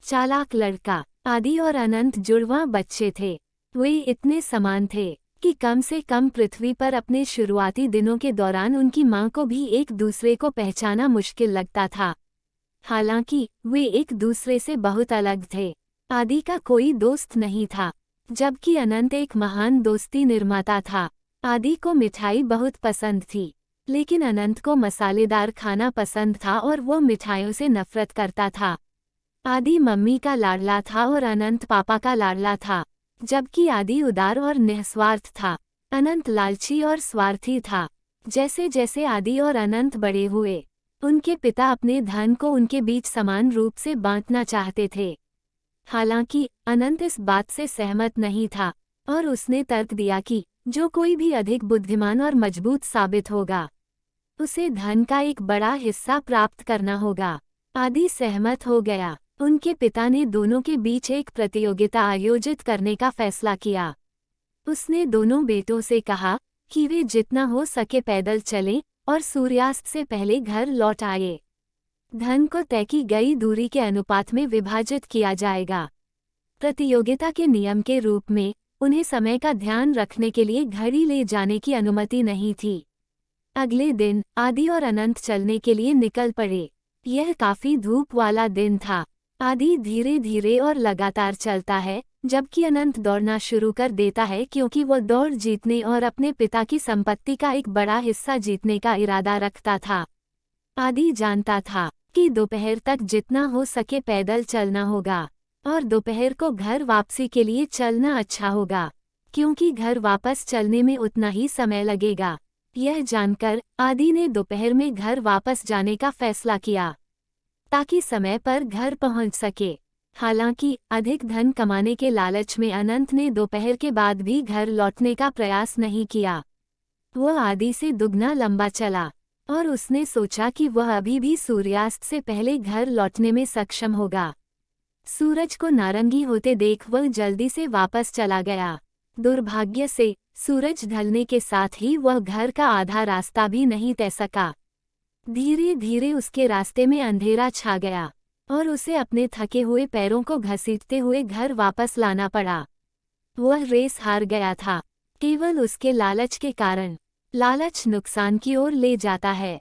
चालाक लड़का। आदि और अनंत जुड़वां बच्चे थे। वे इतने समान थे कि कम से कम पृथ्वी पर अपने शुरुआती दिनों के दौरान उनकी मां को भी एक दूसरे को पहचाना मुश्किल लगता था। हालांकि वे एक दूसरे से बहुत अलग थे। आदि का कोई दोस्त नहीं था, जबकि अनंत एक महान दोस्ती निर्माता था। आदि को मिठाई बहुत पसंद थी, लेकिन अनंत को मसालेदार खाना पसंद था और वो मिठाइयों से नफरत करता था। आदि मम्मी का लाडला था और अनंत पापा का लाडला था, जबकि आदि उदार और निस्वार्थ था। अनंत लालची और स्वार्थी था। जैसे जैसे आदि और अनंत बड़े हुए, उनके पिता अपने धन को उनके बीच समान रूप से बांटना चाहते थे। हालांकि अनंत इस बात से सहमत नहीं था और उसने तर्क दिया कि जो कोई भी अधिक बुद्धिमान और मजबूत साबित होगा, उसे धन का एक बड़ा हिस्सा प्राप्त करना होगा। आदि सहमत हो गया। उनके पिता ने दोनों के बीच एक प्रतियोगिता आयोजित करने का फैसला किया। उसने दोनों बेटों से कहा कि वे जितना हो सके पैदल चलें और सूर्यास्त से पहले घर लौट आए। धन को तय की गई दूरी के अनुपात में विभाजित किया जाएगा। प्रतियोगिता के नियम के रूप में उन्हें समय का ध्यान रखने के लिए घड़ी ले जाने की अनुमति नहीं थी। अगले दिन आदि और अनंत चलने के लिए निकल पड़े। यह काफी धूप वाला दिन था। आदि धीरे धीरे और लगातार चलता है, जबकि अनंत दौड़ना शुरू कर देता है क्योंकि वो दौड़ जीतने और अपने पिता की संपत्ति का एक बड़ा हिस्सा जीतने का इरादा रखता था। आदि जानता था कि दोपहर तक जितना हो सके पैदल चलना होगा और दोपहर को घर वापसी के लिए चलना अच्छा होगा, क्योंकि घर वापस चलने में उतना ही समय लगेगा। यह जानकर आदि ने दोपहर में घर वापस जाने का फैसला किया ताकि समय पर घर पहुंच सके। हालांकि अधिक धन कमाने के लालच में अनंत ने दोपहर के बाद भी घर लौटने का प्रयास नहीं किया। वह आदि से दुगना लंबा चला और उसने सोचा कि वह अभी भी सूर्यास्त से पहले घर लौटने में सक्षम होगा। सूरज को नारंगी होते देख वह जल्दी से वापस चला गया। दुर्भाग्य से सूरज ढलने के साथ ही वह घर का आधा रास्ता भी नहीं तय सका। धीरे धीरे उसके रास्ते में अंधेरा छा गया और उसे अपने थके हुए पैरों को घसीटते हुए घर वापस लाना पड़ा। वह रेस हार गया था, केवल उसके लालच के कारण। लालच नुकसान की ओर ले जाता है।